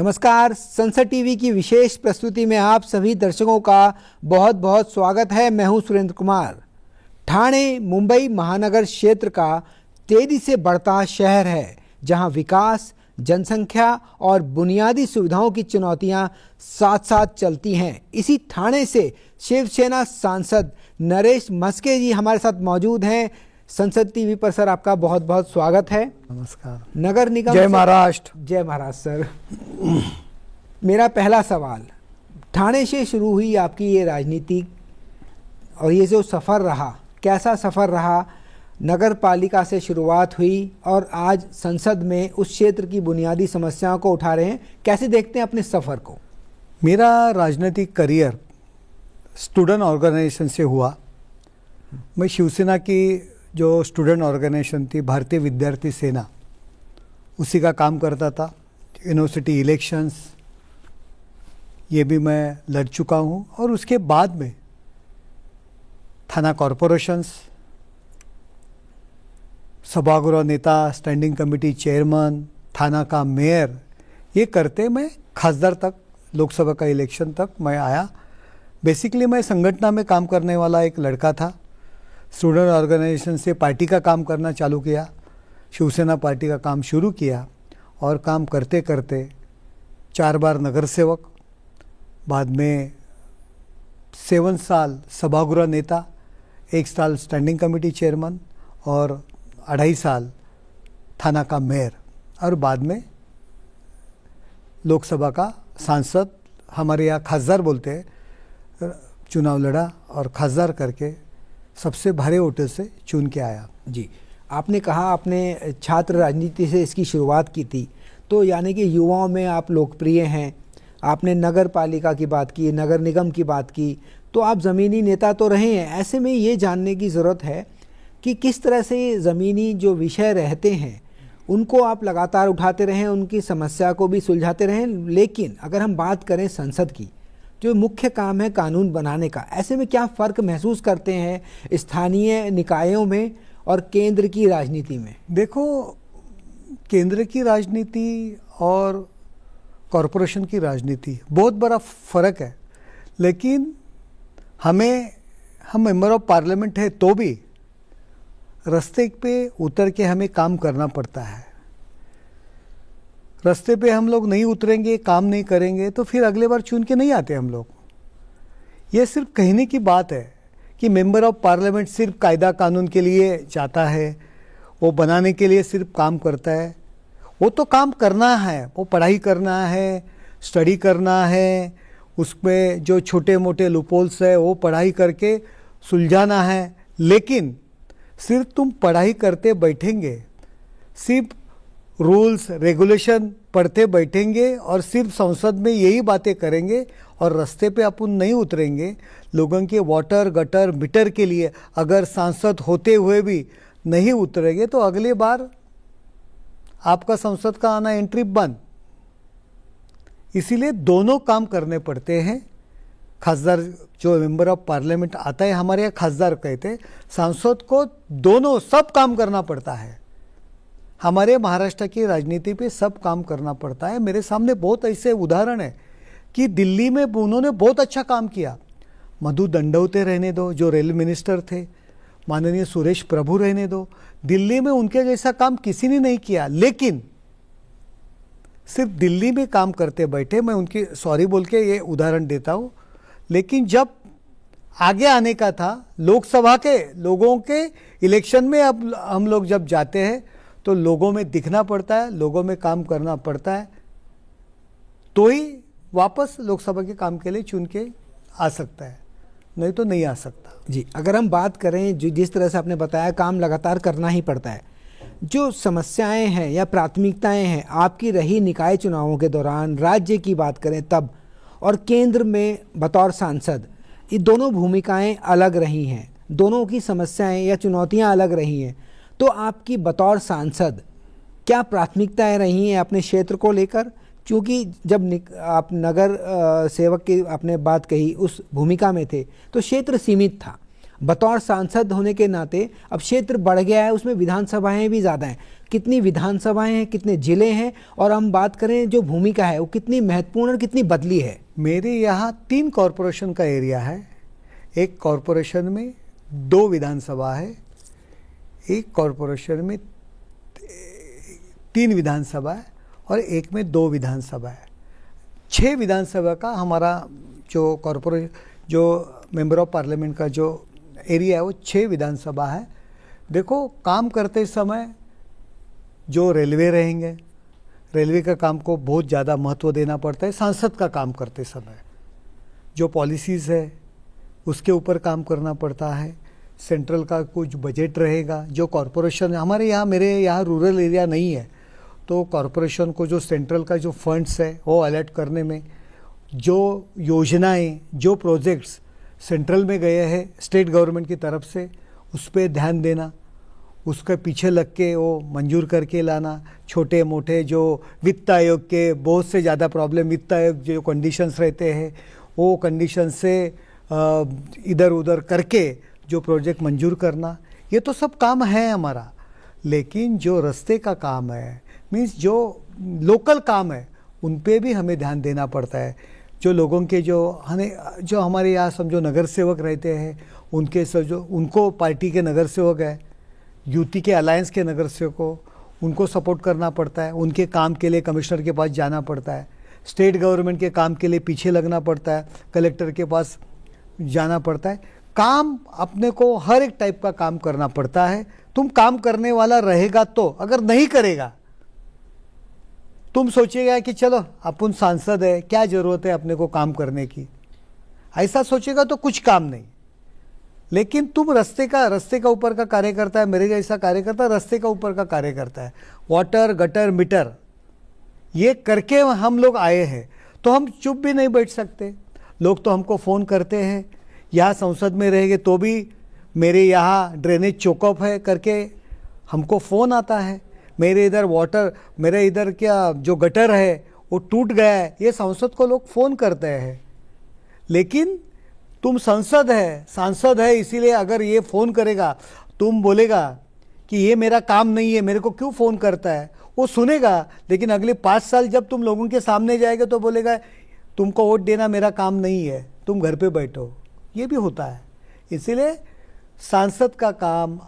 नमस्कार। संसद टीवी की विशेष प्रस्तुति में आप सभी दर्शकों का बहुत बहुत स्वागत है। मैं हूं सुरेंद्र कुमार। ठाणे मुंबई महानगर क्षेत्र का तेजी से बढ़ता शहर है, जहां विकास, जनसंख्या और बुनियादी सुविधाओं की चुनौतियां साथ साथ चलती हैं। इसी ठाणे से शिवसेना सांसद नरेश मस्के जी हमारे साथ मौजूद हैं। संसद टीवी पर सर आपका बहुत बहुत स्वागत है। नमस्कार। नगर निगम जय महाराष्ट्र। जय महाराष्ट्र सर। मेरा पहला सवाल, ठाणे से शुरू हुई आपकी ये राजनीति और ये जो सफ़र रहा, कैसा सफ़र रहा? नगर पालिका से शुरुआत हुई और आज संसद में उस क्षेत्र की बुनियादी समस्याओं को उठा रहे हैं। कैसे देखते हैं अपने सफ़र को? मेरा राजनीतिक करियर स्टूडेंट ऑर्गेनाइजेशन से हुआ। मैं शिवसेना की जो स्टूडेंट ऑर्गेनाइजेशन थी, भारतीय विद्यार्थी सेना, उसी का काम करता था। यूनिवर्सिटी इलेक्शंस ये भी मैं लड़ चुका हूँ और उसके बाद में थाना कॉरपोरेशंस, सभागृह नेता, स्टैंडिंग कमेटी चेयरमैन, थाना का मेयर, ये करते मैं खासदार तक, लोकसभा का इलेक्शन तक मैं आया। बेसिकली मैं संगठन में काम करने वाला एक लड़का था। स्टूडेंट ऑर्गेनाइजेशन से पार्टी का काम करना चालू किया, शिवसेना पार्टी का काम शुरू किया और काम करते करते 4 बार नगर सेवक, बाद में 7 साल सभागृह नेता, 1 साल स्टैंडिंग कमेटी चेयरमैन और 2.5 साल थाना का मेयर और बाद में लोकसभा का सांसद, हमारे यहाँ खासदार बोलते हैं, चुनाव लड़ा और खासदार करके सबसे भारी वोटों से चुन के आया। जी, आपने कहा आपने छात्र राजनीति से इसकी शुरुआत की थी, तो यानी कि युवाओं में आप लोकप्रिय हैं। आपने नगर पालिका की बात की, नगर निगम की बात की, तो आप ज़मीनी नेता तो रहे हैं। ऐसे में ये जानने की ज़रूरत है कि किस तरह से ज़मीनी जो विषय रहते हैं उनको आप लगातार उठाते रहें, उनकी समस्या को भी सुलझाते रहें। लेकिन अगर हम बात करें संसद की, जो मुख्य काम है कानून बनाने का, ऐसे में क्या फ़र्क महसूस करते हैं स्थानीय निकायों में और केंद्र की राजनीति में? देखो, केंद्र की राजनीति और कॉरपोरेशन की राजनीति बहुत बड़ा फ़र्क है। लेकिन हम मेंबर ऑफ पार्लियामेंट है तो भी रास्ते पे उतर के हमें काम करना पड़ता है। रास्ते पे हम लोग नहीं उतरेंगे, काम नहीं करेंगे तो फिर अगले बार चुन के नहीं आते हम लोग। ये सिर्फ कहने की बात है कि मेंबर ऑफ पार्लियामेंट सिर्फ कायदा कानून के लिए जाता है, वो बनाने के लिए सिर्फ काम करता है। वो तो काम करना है, वो पढ़ाई करना है, स्टडी करना है, उसमें जो छोटे मोटे लूपहोल्स है वो पढ़ाई करके सुलझाना है। लेकिन सिर्फ तुम पढ़ाई करते बैठेंगे, सिर्फ रूल्स रेगुलेशन पढ़ते बैठेंगे और सिर्फ संसद में यही बातें करेंगे और रास्ते पे अपन नहीं उतरेंगे, लोगों के वाटर गटर मीटर के लिए अगर सांसद होते हुए भी नहीं उतरेंगे तो अगली बार आपका संसद का आना एंट्री बंद। इसीलिए दोनों काम करने पड़ते हैं। खासदार जो मेंबर ऑफ पार्लियामेंट आता है, हमारे यहाँ खासदार कहते हैं, सांसद को दोनों सब काम करना पड़ता है। हमारे महाराष्ट्र की राजनीति पे सब काम करना पड़ता है। मेरे सामने बहुत ऐसे उदाहरण है कि दिल्ली में उन्होंने बहुत अच्छा काम किया। मधु दंडवते रहने दो, जो रेल मिनिस्टर थे, माननीय सुरेश प्रभु रहने दो, दिल्ली में उनके जैसा काम किसी ने नहीं किया। लेकिन सिर्फ दिल्ली में काम करते बैठे, मैं उनकी सॉरी बोल के ये उदाहरण देता हूँ। लेकिन जब आगे आने का था, लोकसभा के लोगों के इलेक्शन में अब हम लोग जब जाते हैं तो लोगों में दिखना पड़ता है, लोगों में काम करना पड़ता है, तो ही वापस लोकसभा के काम के लिए चुन के आ सकता है, नहीं तो नहीं आ सकता। जी, अगर हम बात करें जिस तरह से आपने बताया, काम लगातार करना ही पड़ता है। जो समस्याएं हैं या प्राथमिकताएं हैं आपकी रही निकाय चुनावों के दौरान, राज्य की बात करें तब, और केंद्र में बतौर सांसद, ये दोनों भूमिकाएं अलग रही हैं, दोनों की समस्याएं या चुनौतियां अलग रही हैं। तो आपकी बतौर सांसद क्या प्राथमिकताएं रही हैं अपने क्षेत्र को लेकर? क्योंकि जब आप नगर सेवक की आपने बात कही, उस भूमिका में थे तो क्षेत्र सीमित था, बतौर सांसद होने के नाते अब क्षेत्र बढ़ गया है, उसमें विधानसभाएं भी ज़्यादा हैं। कितनी विधानसभाएं हैं, कितने जिले हैं, और हम बात करें जो भूमिका है वो कितनी महत्वपूर्ण और कितनी बदली है? मेरे यहाँ 3 कॉरपोरेशन का एरिया है। एक कॉरपोरेशन में 2 विधानसभा है, एक कॉरपोरेशन में 3 विधानसभा है और एक में 2 विधानसभा है। 6 विधानसभा का हमारा जो मेंबर ऑफ पार्लियामेंट का जो एरिया है वो 6 विधानसभा है। देखो, काम करते समय जो रेलवे रहेंगे, रेलवे का काम को बहुत ज़्यादा महत्व देना पड़ता है। सांसद का काम करते समय जो पॉलिसीज़ है उसके ऊपर काम करना पड़ता है। सेंट्रल का कुछ बजट रहेगा, जो कॉरपोरेशन हमारे यहाँ, मेरे यहाँ रूरल एरिया नहीं है, तो कॉरपोरेशन को जो सेंट्रल का जो फंड्स है वो अलर्ट करने में, जो योजनाएं, जो प्रोजेक्ट्स सेंट्रल में गए हैं स्टेट गवर्नमेंट की तरफ से, उस पर ध्यान देना, उसके पीछे लग के वो मंजूर करके लाना। छोटे मोटे जो वित्त आयोग के बहुत से ज़्यादा प्रॉब्लम, वित्त आयोग जो कंडीशंस रहते हैं वो कंडीशन से इधर उधर करके जो प्रोजेक्ट मंजूर करना, ये तो सब काम है हमारा। लेकिन जो रास्ते का काम है, मीन्स जो लोकल काम है, उन पे भी हमें ध्यान देना पड़ता है। जो लोगों के जो हमारे यहाँ समझो नगर सेवक रहते हैं, उनको पार्टी के नगर सेवक है, यूटी के अलायंस के नगर सेवकों, उनको सपोर्ट करना पड़ता है। उनके काम के लिए कमिश्नर के पास जाना पड़ता है, स्टेट गवर्नमेंट के काम के लिए पीछे लगना पड़ता है, कलेक्टर के पास जाना पड़ता है। काम अपने को हर एक टाइप का काम करना पड़ता है। तुम काम करने वाला रहेगा तो, अगर नहीं करेगा तुम सोचेगा कि चलो अपन सांसद है, क्या ज़रूरत है अपने को काम करने की, ऐसा सोचेगा तो कुछ काम नहीं। लेकिन तुम रास्ते का ऊपर का कार्य करता है, मेरे जैसा कार्यकर्ता रास्ते का ऊपर का कार्य करता है। वाटर, गटर, मीटर ये करके हम लोग आए हैं, तो हम चुप भी नहीं बैठ सकते। लोग तो हमको फ़ोन करते हैं, यहाँ संसद में रहेंगे तो भी मेरे यहाँ ड्रेनेज चोकअप है करके हमको फ़ोन आता है, मेरे इधर वाटर, मेरे इधर क्या जो गटर है वो टूट गया है, ये संसद को लोग फ़ोन करते हैं। लेकिन तुम सांसद है, इसीलिए अगर ये फ़ोन करेगा, तुम बोलेगा कि ये मेरा काम नहीं है, मेरे को क्यों फ़ोन करता है, वो सुनेगा। लेकिन अगले 5 साल जब तुम लोगों के सामने जाएगा तो बोलेगा तुमको वोट देना मेरा काम नहीं है, तुम घर पे बैठो। ये भी होता है। इसीलिए सांसद का काम,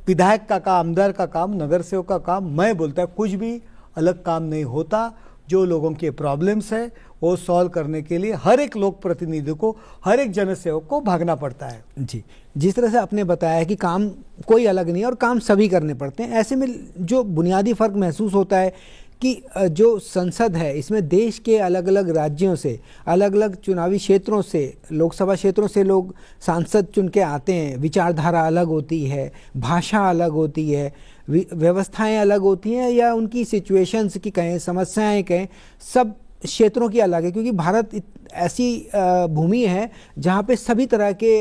विधायक का काम, आमदार का काम, नगर सेवक का काम, मैं बोलता है कुछ भी अलग काम नहीं होता। जो लोगों के प्रॉब्लम्स है वो सॉल्व करने के लिए हर एक लोक प्रतिनिधि को, हर एक जनसेवक को भागना पड़ता है। जी, जिस तरह से आपने बताया कि काम कोई अलग नहीं है और काम सभी करने पड़ते हैं, ऐसे में जो बुनियादी फ़र्क महसूस होता है कि जो संसद है इसमें देश के अलग अलग राज्यों से, अलग अलग चुनावी क्षेत्रों से, लोकसभा क्षेत्रों से लोग सांसद चुन के आते हैं। विचारधारा अलग होती है, भाषा अलग होती है, व्यवस्थाएं अलग होती हैं, या उनकी सिचुएशंस की कहें, समस्याएं कहें, सब क्षेत्रों की अलग है। क्योंकि भारत ऐसी भूमि है जहाँ पे सभी तरह के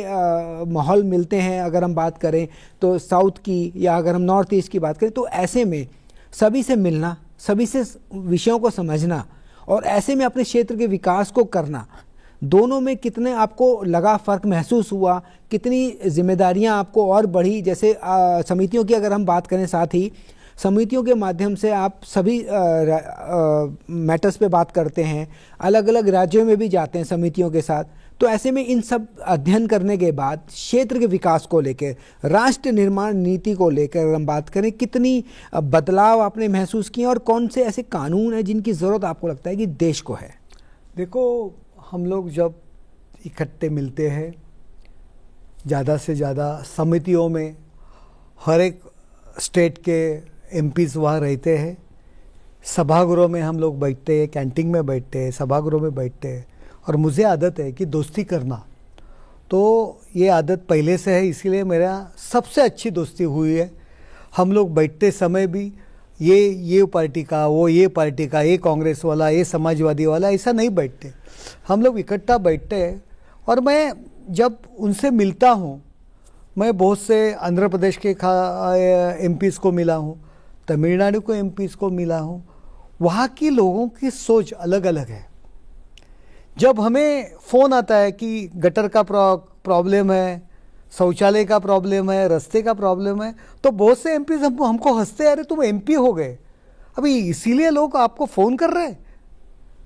माहौल मिलते हैं। अगर हम बात करें तो साउथ की, या अगर हम नॉर्थ ईस्ट की बात करें, तो ऐसे में सभी से मिलना, सभी से विषयों को समझना और ऐसे में अपने क्षेत्र के विकास को करना, दोनों में कितने आपको लगा फ़र्क महसूस हुआ? कितनी जिम्मेदारियां आपको और बढ़ी? जैसे समितियों की अगर हम बात करें, साथ ही समितियों के माध्यम से आप सभी मैटर्स पे बात करते हैं, अलग अलग राज्यों में भी जाते हैं समितियों के साथ। तो ऐसे में इन सब अध्ययन करने के बाद क्षेत्र के विकास को लेकर, राष्ट्र निर्माण नीति को लेकर अगर हम बात करें, कितनी बदलाव आपने महसूस किए और कौन से ऐसे कानून हैं जिनकी ज़रूरत आपको लगता है कि देश को है? देखो, हम लोग जब इकट्ठे मिलते हैं, ज़्यादा से ज़्यादा समितियों में हर एक स्टेट के एमपीज़ वहाँ रहते हैं। सभागृह में हम लोग बैठते हैं, कैंटीन में बैठते हैं, सभागृह में बैठते हैं। और मुझे आदत है कि दोस्ती करना, तो ये आदत पहले से है, इसीलिए मेरा सबसे अच्छी दोस्ती हुई है। हम लोग बैठते समय भी ये पार्टी का, वो ये पार्टी का, ये कांग्रेस वाला, ये समाजवादी वाला, ऐसा नहीं बैठते। हम लोग इकट्ठा बैठते हैं। और मैं जब उनसे मिलता हूँ, मैं बहुत से आंध्र प्रदेश के एमपीज़ को मिला हूँ, तमिलनाडु को एमपीज़ को मिला हूँ। वहाँ की लोगों की सोच अलग अलग है। जब हमें फ़ोन आता है कि गटर का प्रॉब्लम है, शौचालय का प्रॉब्लम है, रास्ते का प्रॉब्लम है, तो बहुत से एमपी हमको हंसते हैं, अरे तुम एमपी हो गए, अभी इसीलिए लोग आपको फ़ोन कर रहे हैं।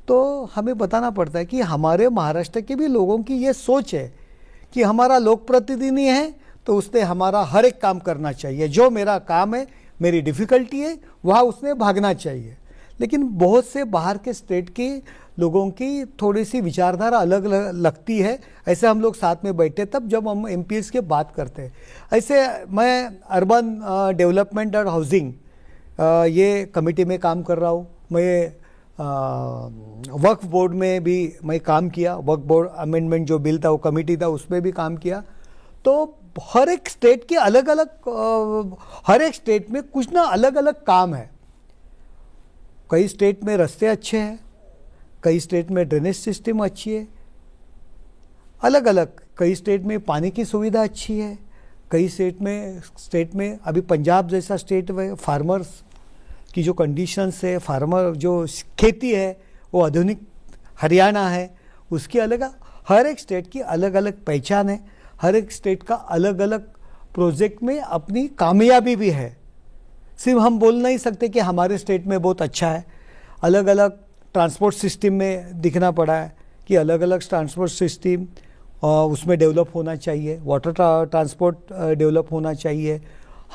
तो हमें बताना पड़ता है कि हमारे महाराष्ट्र के भी लोगों की ये सोच है कि हमारा लोक प्रतिनिधि है तो उसने हमारा हर एक काम करना चाहिए, जो मेरा काम है, मेरी डिफ़िकल्टी है, वहाँ उसने भागना चाहिए। लेकिन बहुत से बाहर के स्टेट के लोगों की थोड़ी सी विचारधारा अलग लगती है। ऐसे हम लोग साथ में बैठे तब जब हम एमपीएस की बात करते हैं। ऐसे मैं अर्बन डेवलपमेंट और हाउसिंग ये कमेटी में काम कर रहा हूँ। मैं वक्फ बोर्ड में भी मैं काम किया, वक्फ बोर्ड अमेंडमेंट जो बिल था वो कमेटी था उसमें भी काम किया। तो हर एक स्टेट के अलग अलग हर एक स्टेट में कुछ ना अलग अलग काम है। कई स्टेट में रास्ते अच्छे हैं, कई स्टेट में ड्रेनेज सिस्टम अच्छी है, अलग अलग। कई स्टेट में पानी की सुविधा अच्छी है, कई स्टेट में अभी पंजाब जैसा स्टेट में फार्मर्स की जो कंडीशंस है, फार्मर जो खेती है वो आधुनिक, हरियाणा है उसकी अलग, हर एक स्टेट की अलग अलग पहचान है, हर एक स्टेट का अलग अलग प्रोजेक्ट में अपनी कामयाबी भी है। सिर्फ हम बोल नहीं सकते कि हमारे स्टेट में बहुत अच्छा है। अलग अलग ट्रांसपोर्ट सिस्टम में दिखना पड़ा है कि अलग अलग ट्रांसपोर्ट सिस्टम उसमें डेवलप होना चाहिए, वाटर ट्रांसपोर्ट डेवलप होना चाहिए।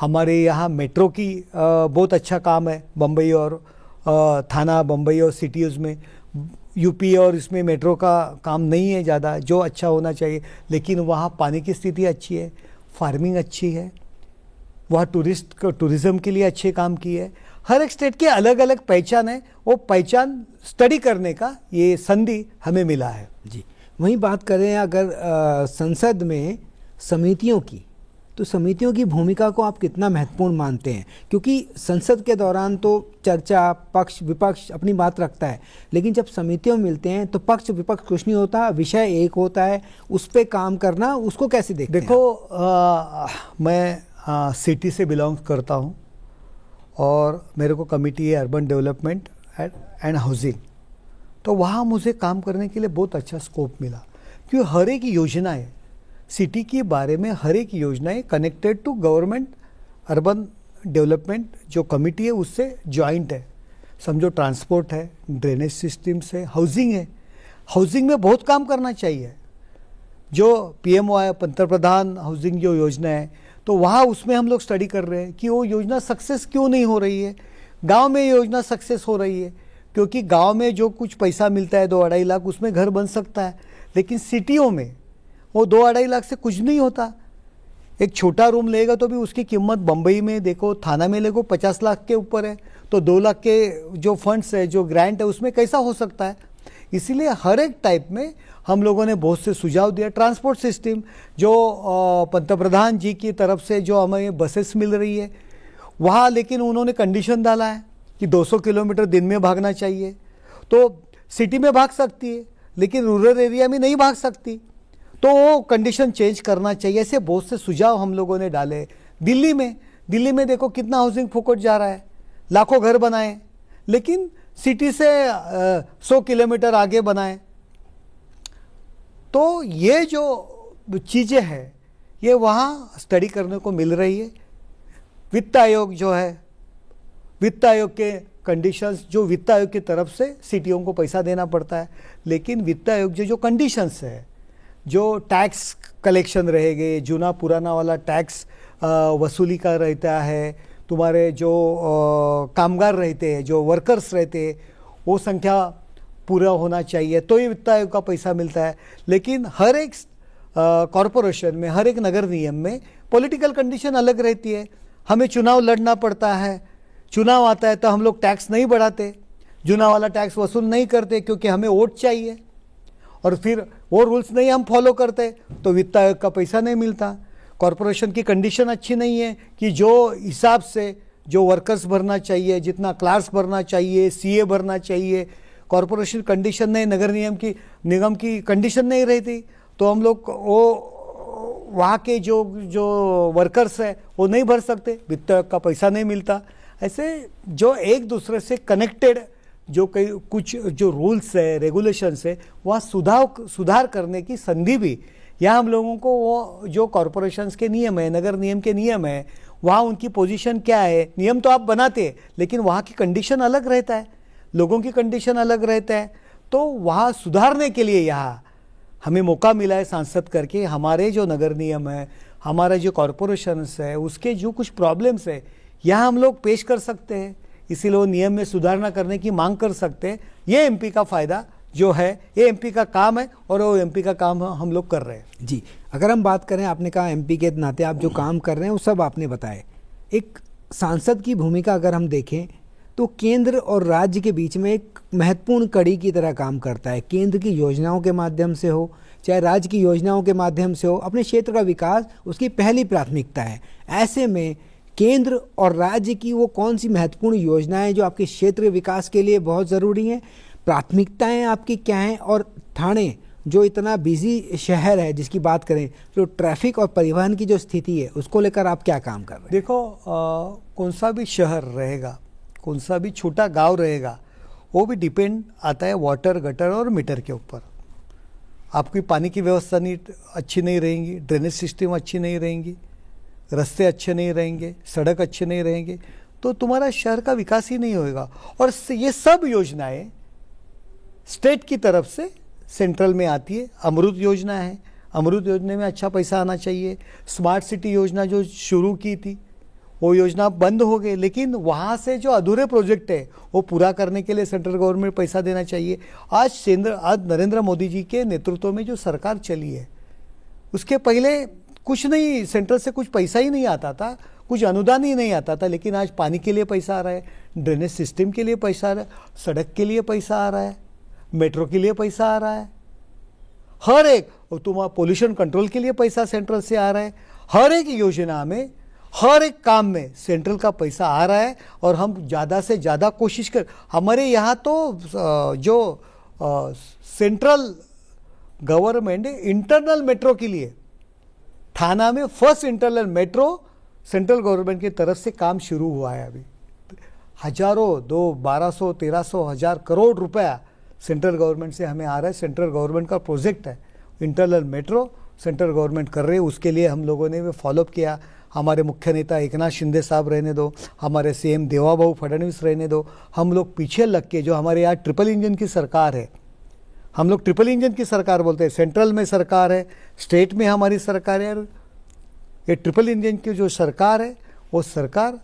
हमारे यहाँ मेट्रो की बहुत अच्छा काम है, बम्बई और थाना, बम्बई और सिटीज़ में। यूपी और इसमें मेट्रो का काम नहीं है ज़्यादा, जो अच्छा होना चाहिए। लेकिन वहाँ पानी की स्थिति अच्छी है, फार्मिंग अच्छी है, वहाँ टूरिज़्म के लिए अच्छे काम किए है। हर एक स्टेट की अलग अलग पहचान है, वो पहचान स्टडी करने का ये संधि हमें मिला है। जी, वहीं बात करें अगर संसद में समितियों की, तो समितियों की भूमिका को आप कितना महत्वपूर्ण मानते हैं? क्योंकि संसद के दौरान तो चर्चा, पक्ष विपक्ष अपनी बात रखता है, लेकिन जब समितियों में मिलते हैं तो पक्ष विपक्ष कुछ नहीं होता, विषय एक होता है, उस पर काम करना, उसको कैसे देखते हैं? देखो, मैं सिटी से बिलोंग करता हूँ और मेरे को कमिटी है अर्बन डेवलपमेंट एंड हाउसिंग। तो वहाँ मुझे काम करने के लिए बहुत अच्छा स्कोप मिला, क्योंकि हर एक योजनाएं सिटी के बारे में, हर एक योजनाएं connected to government urban development जो कमिटी है उससे जॉइंट है। समझो ट्रांसपोर्ट है, ड्रेनेज सिस्टम्स है, हाउसिंग है। हाउसिंग में बहुत काम करना चाहिए। जो पीएमओ पंतप्रधान हाउसिंग जो योजना है, तो वहाँ उसमें हम लोग स्टडी कर रहे हैं कि वो योजना सक्सेस क्यों नहीं हो रही है। गांव में योजना सक्सेस हो रही है क्योंकि गांव में जो कुछ पैसा मिलता है 2-2.5 लाख, उसमें घर बन सकता है। लेकिन सिटियों में वो 2-2.5 लाख से कुछ नहीं होता। एक छोटा रूम लेगा तो भी उसकी कीमत बम्बई में देखो, थाना में लेगो 50 लाख के ऊपर है, तो 2 लाख के जो फंड्स है, जो ग्रांट है, उसमें कैसा हो सकता है। इसीलिए हर एक टाइप में हम लोगों ने बहुत से सुझाव दिया। ट्रांसपोर्ट सिस्टम जो पंतप्रधान जी की तरफ से जो हमें बसेस मिल रही है वहाँ, लेकिन उन्होंने कंडीशन डाला है कि 200 किलोमीटर दिन में भागना चाहिए। तो सिटी में भाग सकती है लेकिन रूरल एरिया में नहीं भाग सकती, तो वो कंडीशन चेंज करना चाहिए। ऐसे बहुत से सुझाव हम लोगों ने डाले। दिल्ली में देखो कितना हाउसिंग फोकट जा रहा है, लाखों घर बनाए, लेकिन सिटी से 100 किलोमीटर आगे बनाए। तो ये जो चीज़ें हैं ये वहाँ स्टडी करने को मिल रही है। वित्त आयोग जो है, वित्त आयोग के कंडीशंस, जो वित्त आयोग की तरफ से सिटियों को पैसा देना पड़ता है, लेकिन वित्त आयोग जो कंडीशंस है, जो टैक्स कलेक्शन रहेंगे, जुना पुराना वाला टैक्स वसूली का रहता है, तुम्हारे जो कामगार रहते हैं, जो वर्कर्स रहते हैं, वो संख्या पूरा होना चाहिए, तो ये वित्त आयोग का पैसा मिलता है। लेकिन हर एक कॉरपोरेशन में, हर एक नगर निगम में पॉलिटिकल कंडीशन अलग रहती है। हमें चुनाव लड़ना पड़ता है, चुनाव आता है तो हम लोग टैक्स नहीं बढ़ाते, जुना वाला टैक्स वसूल नहीं करते क्योंकि हमें वोट चाहिए, और फिर वो रूल्स नहीं हम फॉलो करते तो वित्त आयोग का पैसा नहीं मिलता। कॉरपोरेशन की कंडीशन अच्छी नहीं है कि जो हिसाब से जो वर्कर्स भरना चाहिए, जितना क्लास भरना चाहिए, सीए भरना चाहिए, कॉरपोरेशन कंडीशन नहीं, नगर निगम की कंडीशन नहीं रहती, तो हम लोग वो वहाँ के जो वर्कर्स है वो नहीं भर सकते, वित्त आयोग का पैसा नहीं मिलता। ऐसे जो एक दूसरे से कनेक्टेड जो कुछ जो रूल्स है, रेगुलेशंस है, वहाँ सुधार करने की संधि भी यहाँ हम लोगों को वो जो कॉरपोरेशंस के नियम है, नगर नियम के नियम है, वहाँ उनकी पोजीशन क्या है, नियम तो आप बनाते हैं लेकिन वहाँ की कंडीशन अलग रहता है, लोगों की कंडीशन अलग रहता है। तो वहाँ सुधारने के लिए यहाँ हमें मौका मिला है सांसद करके, हमारे जो नगर नियम है, हमारा जो कॉरपोरेशंस है, उसके जो कुछ प्रॉब्लम्स है यहाँ हम लोग पेश कर सकते हैं, इसीलिए वो नियम में सुधारना करने की मांग कर सकते हैं। ये एमपी का फ़ायदा जो है, ये एमपी का काम है और वो एमपी का काम हम लोग कर रहे हैं। जी, अगर हम बात करें, आपने कहा एमपी के नाते आप जो काम कर रहे हैं वो सब आपने बताए। एक सांसद की भूमिका अगर हम देखें तो केंद्र और राज्य के बीच में एक महत्वपूर्ण कड़ी की तरह काम करता है। केंद्र की योजनाओं के माध्यम से हो चाहे राज्य की योजनाओं के माध्यम से हो, अपने क्षेत्र का विकास उसकी पहली प्राथमिकता है। ऐसे में केंद्र और राज्य की वो कौन सी महत्वपूर्ण योजनाएं जो आपके क्षेत्र विकास के लिए बहुत ज़रूरी हैं, प्राथमिकताएं आपकी क्या हैं, और ठाणे जो इतना बिजी शहर है जिसकी बात करें तो ट्रैफिक और परिवहन की जो स्थिति है उसको लेकर आप क्या काम कर रहे हैं? देखो, कौन सा भी शहर रहेगा, कौन सा भी छोटा गांव रहेगा, वो भी डिपेंड आता है वाटर, गटर और मीटर के ऊपर। आपकी पानी की व्यवस्था अच्छी नहीं रहेंगी, ड्रेनेज सिस्टम अच्छी नहीं रहेंगी, रास्ते अच्छे नहीं रहेंगे, सड़क अच्छे नहीं रहेंगे, तो तुम्हारा शहर का विकास ही नहीं होएगा। और ये सब योजनाएं स्टेट की तरफ से सेंट्रल में आती है। अमृत योजना है, अमृत योजना में अच्छा पैसा आना चाहिए। स्मार्ट सिटी योजना जो शुरू की थी वो योजना बंद हो गई, लेकिन वहाँ से जो अधूरे प्रोजेक्ट है वो पूरा करने के लिए सेंट्रल गवर्नमेंट पैसा देना चाहिए। आज नरेंद्र मोदी जी के नेतृत्व में जो सरकार चली है, उसके पहले कुछ नहीं, सेंट्रल से कुछ पैसा ही नहीं आता था, कुछ अनुदान ही नहीं आता था, लेकिन आज पानी के लिए पैसा आ रहा है, ड्रेनेज सिस्टम के लिए पैसा आ रहा है, सड़क के लिए पैसा आ रहा है, मेट्रो के लिए पैसा आ रहा है, हर एक तुम्हारा पोल्यूशन कंट्रोल के लिए पैसा सेंट्रल से आ रहा है। हर एक योजना में, हर एक काम में सेंट्रल का पैसा आ रहा है और हम ज़्यादा से ज़्यादा कोशिश कर। हमारे यहाँ तो जो सेंट्रल गवर्नमेंट इंटरनल मेट्रो के लिए थाना में first internal metro central government की तरफ से काम शुरू हुआ है। अभी हजारों 1200 1300 हजार करोड़ रुपया सेंट्रल गवर्नमेंट से हमें आ रहा है। सेंट्रल गवर्नमेंट का प्रोजेक्ट है इंटरनल मेट्रो, सेंट्रल गवर्नमेंट कर रही है। उसके लिए हम लोगों ने भी फॉलोअप किया। हमारे मुख्य नेता एकनाथ शिंदे साहब रहने दो, हमारे सीएम देवाभाऊ फडणवीस रहने दो, हम लोग पीछे लग के, जो हमारे यहाँ ट्रिपल इंजन की सरकार है, हम लोग ट्रिपल इंजन की सरकार बोलते हैं। सेंट्रल में सरकार है, स्टेट में हमारी सरकार है। ये ट्रिपल इंजन की जो सरकार है, वो सरकार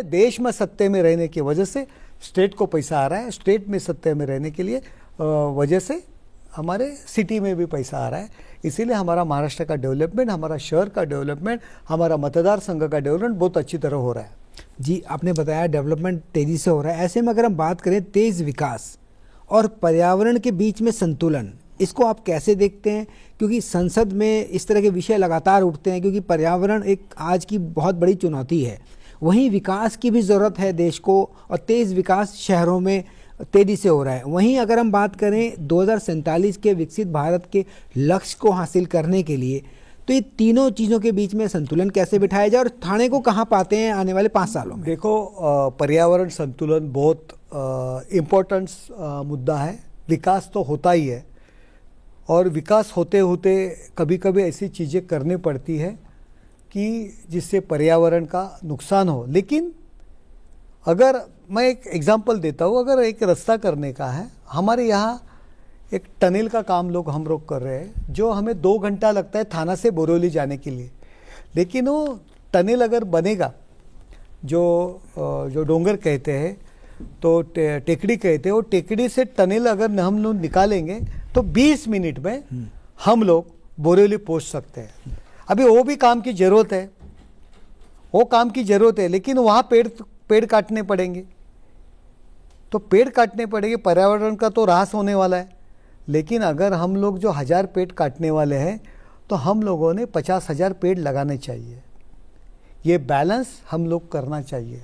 देश में सत्ते में रहने की वजह से स्टेट को पैसा आ रहा है। स्टेट में सत्ते में रहने के लिए वजह से हमारे सिटी में भी पैसा आ रहा है। इसीलिए हमारा महाराष्ट्र का डेवलपमेंट, हमारा शहर का डेवलपमेंट, हमारा मतदार संघ का डेवलपमेंट बहुत अच्छी तरह हो रहा है। जी, आपने बताया डेवलपमेंट तेज़ी से हो रहा है। ऐसे में अगर हम बात करें तेज़ विकास और पर्यावरण के बीच में संतुलन, इसको आप कैसे देखते हैं? क्योंकि संसद में इस तरह के विषय लगातार उठते हैं, क्योंकि पर्यावरण एक आज की बहुत बड़ी चुनौती है। वहीं विकास की भी ज़रूरत है देश को, और तेज़ विकास शहरों में तेज़ी से हो रहा है। वहीं अगर हम बात करें 2047 के विकसित भारत के लक्ष्य को हासिल करने के लिए, तो ये तीनों चीज़ों के बीच में संतुलन कैसे बिठाया जाए और ठाणे को कहाँ पाते हैं आने वाले 5 सालों में? देखो, पर्यावरण संतुलन बहुत इम्पोर्टेंट मुद्दा है। विकास तो होता ही है, और विकास होते होते कभी कभी ऐसी चीज़ें करनी पड़ती है कि जिससे पर्यावरण का नुकसान हो। लेकिन अगर मैं एक एग्जांपल देता हूँ, अगर एक रास्ता करने का है, हमारे यहाँ एक टनल का काम हम लोग कर रहे हैं, जो हमें 2 घंटा लगता है थाना से बोरिवली जाने के लिए। लेकिन वो टनल अगर बनेगा, जो डोंगर कहते हैं तो टेकड़ी कहते हैं, वो टेकड़ी से टनल अगर हम लोग निकालेंगे तो 20 मिनट में हम लोग बोरिवली पहुँच सकते हैं। अभी वो भी काम की ज़रूरत है, वो काम की ज़रूरत है, लेकिन वहाँ पेड़ काटने पड़ेंगे। तो पेड़ काटने पड़ेंगे, पर्यावरण का तो ह्रास होने वाला है। लेकिन अगर हम लोग जो 1000 पेड़ काटने वाले हैं, तो हम लोगों ने 50,000 पेड़ लगाने चाहिए। ये बैलेंस हम लोग करना चाहिए।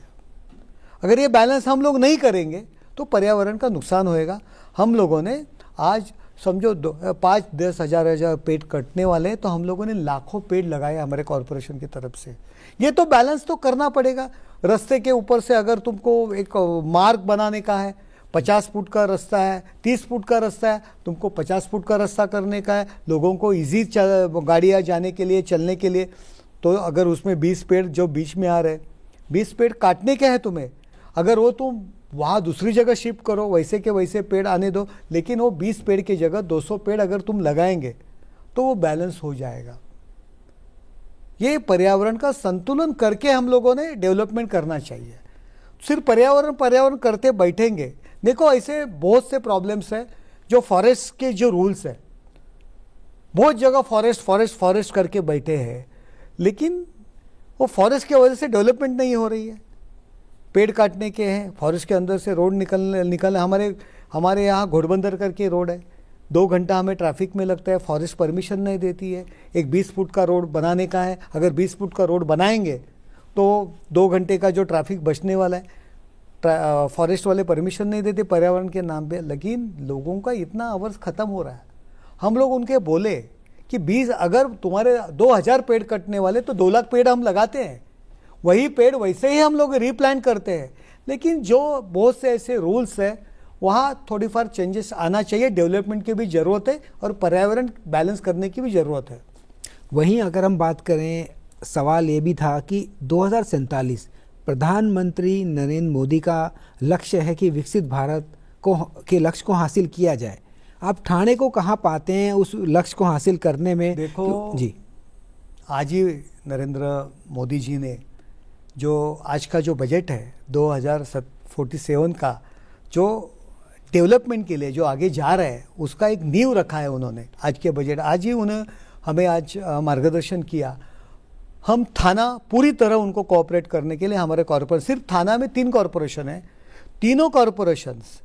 अगर ये बैलेंस हम लोग नहीं करेंगे तो पर्यावरण का नुकसान होएगा। हम लोगों ने आज समझो 5-10 हजार पेड़ कटने वाले हैं, तो हम लोगों ने लाखों पेड़ लगाए हमारे कॉरपोरेशन की तरफ से। ये तो बैलेंस तो करना पड़ेगा। रास्ते के ऊपर से अगर तुमको एक मार्ग बनाने का है, 50 फुट का रास्ता है, 30 फुट का रास्ता है, तुमको 50 फुट का रास्ता करने का है, लोगों को ईजी गाड़ियाँ जाने के लिए, चलने के लिए। तो अगर उसमें 20 पेड़ जो बीच में आ रहे, 20 पेड़ काटने के हैं तुम्हें, अगर वो तुम वहाँ दूसरी जगह शिफ्ट करो, वैसे के वैसे पेड़ आने दो, लेकिन वो 20 पेड़ की जगह 200 पेड़ अगर तुम लगाएंगे तो वो बैलेंस हो जाएगा। ये पर्यावरण का संतुलन करके हम लोगों ने डेवलपमेंट करना चाहिए। सिर्फ पर्यावरण पर्यावरण करते बैठेंगे, देखो ऐसे बहुत से प्रॉब्लम्स है। जो फॉरेस्ट के जो रूल्स है, बहुत जगह फॉरेस्ट फॉरेस्ट फॉरेस्ट करके बैठे हैं, लेकिन वो फॉरेस्ट की वजह से डेवलपमेंट नहीं हो रही है। पेड़ काटने के हैं, फॉरेस्ट के अंदर से रोड निकलने हमारे यहाँ घोड़बंदर करके रोड है, 2 घंटा हमें ट्रैफिक में लगता है, फॉरेस्ट परमिशन नहीं देती है। एक 20 फुट का रोड बनाने का है, अगर 20 फुट का रोड बनाएंगे तो 2 घंटे का जो ट्रैफिक बचने वाला है, फॉरेस्ट वाले परमिशन नहीं देते पर्यावरण के नाम पे। लेकिन लोगों का इतना आवर्स ख़त्म हो रहा है। हम लोग उनके बोले कि 20 अगर तुम्हारे 2000 पेड़ कटने वाले तो 2 लाख पेड़ हम लगाते हैं, वही पेड़ वैसे ही हम लोग रीप्लांट करते हैं। लेकिन जो बहुत से ऐसे रूल्स है, वहाँ थोड़ी फार चेंजेस आना चाहिए। डेवलपमेंट की भी ज़रूरत है और पर्यावरण बैलेंस करने की भी ज़रूरत है। वहीं अगर हम बात करें, सवाल ये भी था कि 2047 प्रधानमंत्री नरेंद्र मोदी का लक्ष्य है कि विकसित भारत के लक्ष्य को हासिल किया जाए। आप ठाणे को कहाँ पाते हैं उस लक्ष्य को हासिल करने में? देखो जी, आज ही नरेंद्र मोदी जी ने जो आज का जो बजट है 2047 का, जो डेवलपमेंट के लिए जो आगे जा रहा है, उसका एक नींव रखा है उन्होंने। आज के बजट, आज ही उन्हें हमें आज मार्गदर्शन किया। हम थाना पूरी तरह उनको कोऑपरेट करने के लिए, हमारे कॉरपोरेशन, सिर्फ थाना में 3 कॉरपोरेशन है, तीनों कॉरपोरेशंस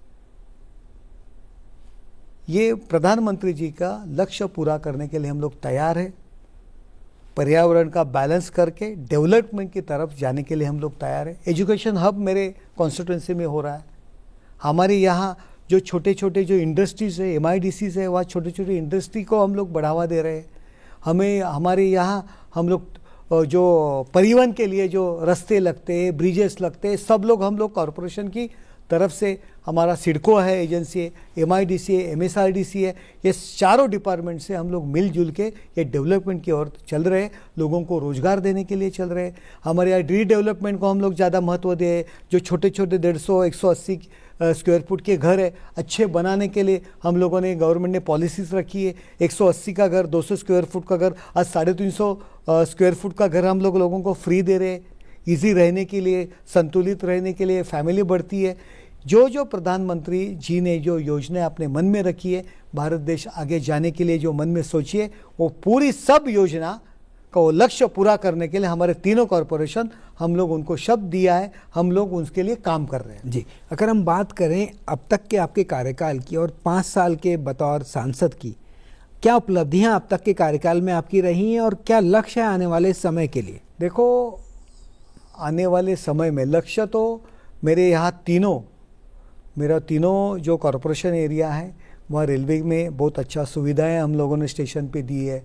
ये प्रधानमंत्री जी का लक्ष्य पूरा करने के लिए हम लोग तैयार हैं। पर्यावरण का बैलेंस करके डेवलपमेंट की तरफ जाने के लिए हम लोग तैयार हैं। एजुकेशन हब मेरे कॉन्स्टिट्यूंसी में हो रहा है। हमारे यहाँ जो छोटे छोटे जो इंडस्ट्रीज़ है, MIDCs है, वहाँ छोटे छोटे इंडस्ट्री को हम लोग बढ़ावा दे रहे हैं। हमारे यहाँ हम लोग जो परिवहन के लिए जो रास्ते लगते हैं, ब्रिजेस लगते हैं, सब लोग हम लोग कॉरपोरेशन की तरफ से, हमारा सिडको है एजेंसी है, MIDC है, MSRDC है, ये चारों डिपार्टमेंट से हम लोग मिलजुल के ये डेवलपमेंट की ओर चल रहे हैं। लोगों को रोज़गार देने के लिए चल रहे हैं। हमारे यहाँ रीडेवलपमेंट को हम लोग ज़्यादा महत्व दे। जो छोटे छोटे 150-180 स्क्वायर फुट के घर है, अच्छे बनाने के लिए हम लोगों ने, गवर्नमेंट ने पॉलिसीज़ रखी है। 180 का घर, 200 स्क्वायर फुट का घर, आज 350 स्क्वायर फुट का घर हम लोगों को फ्री दे रहे हैं। इजी रहने के लिए, संतुलित रहने के लिए, फैमिली बढ़ती है। जो प्रधानमंत्री जी ने जो योजना अपने मन में रखी है, भारत देश आगे जाने के लिए जो मन में सोची है, वो पूरी सब योजना का वो लक्ष्य पूरा करने के लिए हमारे तीनों कॉरपोरेशन, हम लोग उनको शब्द दिया है, हम लोग उसके लिए काम कर रहे हैं। जी, अगर हम बात करें अब तक के आपके कार्यकाल की और 5 साल के बतौर सांसद की, क्या उपलब्धियां अब तक के कार्यकाल में आपकी रही हैं और क्या लक्ष्य है आने वाले समय के लिए? देखो, आने वाले समय में लक्ष्य तो मेरे यहाँ मेरा तीनों जो कॉरपोरेशन एरिया है, वहाँ रेलवे में बहुत अच्छा सुविधाएं हम लोगों ने स्टेशन पे दी है।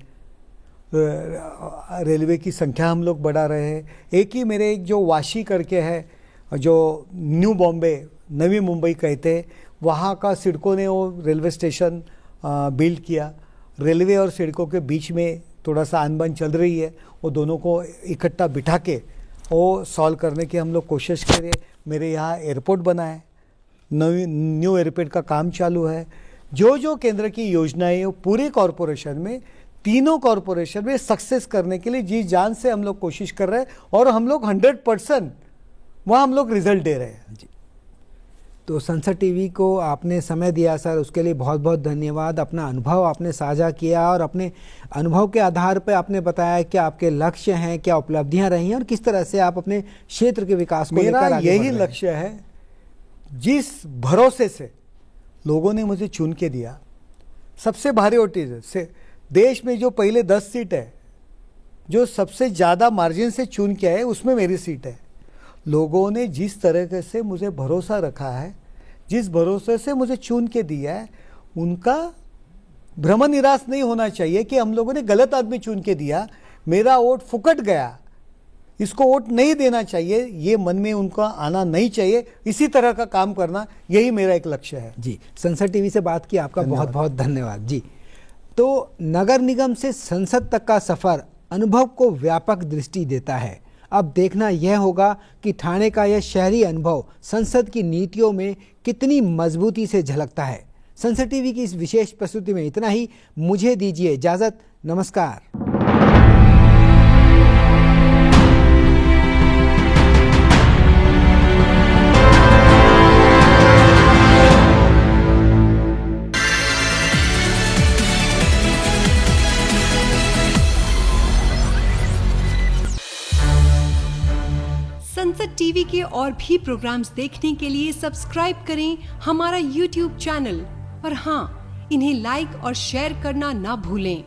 रेलवे की संख्या हम लोग बढ़ा रहे हैं। एक जो वाशी करके है, जो न्यू बॉम्बे, नवी मुंबई कहते हैं, वहाँ का सिडको ने वो रेलवे स्टेशन बिल्ड किया। रेलवे और सिडको के बीच में थोड़ा सा अनबन चल रही है, वो दोनों को इकट्ठा बिठा के वो सॉल्व करने की हम लोग कोशिश करें। मेरे यहाँ एयरपोर्ट बना है, न्यू एयरपोर्ट का काम चालू है। जो केंद्र की योजनाएं वो पूरे कॉरपोरेशन में, तीनों कॉरपोरेशन में सक्सेस करने के लिए जी जान से हम लोग कोशिश कर रहे हैं और हम लोग 100% वहाँ हम लोग रिजल्ट दे रहे हैं। जी, तो संसद टीवी को आपने समय दिया सर, उसके लिए बहुत बहुत धन्यवाद। अपना अनुभव आपने साझा किया और अपने अनुभव के आधार पर आपने बताया क्या आपके लक्ष्य हैं, क्या उपलब्धियां रही हैं और किस तरह से आप अपने क्षेत्र के विकास को लेकर आगे बढ़ रहे हैं। यही लक्ष्य है। जिस भरोसे से लोगों ने मुझे चुन के दिया, सबसे भारी वोट से देश में जो पहले 10 सीट है, जो सबसे ज़्यादा मार्जिन से चुन के आए, उसमें मेरी सीट है। लोगों ने जिस तरह से मुझे भरोसा रखा है, जिस भरोसे से मुझे चुन के दिया है, उनका भ्रम निराश नहीं होना चाहिए कि हम लोगों ने गलत आदमी चुन के दिया, मेरा वोट फुकट गया, इसको वोट नहीं देना चाहिए, ये मन में उनका आना नहीं चाहिए। इसी तरह का काम करना, यही मेरा एक लक्ष्य है। जी, संसद टीवी से बात की, आपका बहुत बहुत धन्यवाद जी। तो नगर निगम से संसद तक का सफर अनुभव को व्यापक दृष्टि देता है। अब देखना यह होगा कि ठाणे का यह शहरी अनुभव संसद की नीतियों में कितनी मजबूती से झलकता है। संसद टीवी की इस विशेष प्रस्तुति में इतना ही। मुझे दीजिए इजाजत। नमस्कार। संसद टीवी के और भी प्रोग्राम्स देखने के लिए सब्सक्राइब करें हमारा YouTube चैनल और हाँ, इन्हें लाइक और शेयर करना ना भूलें।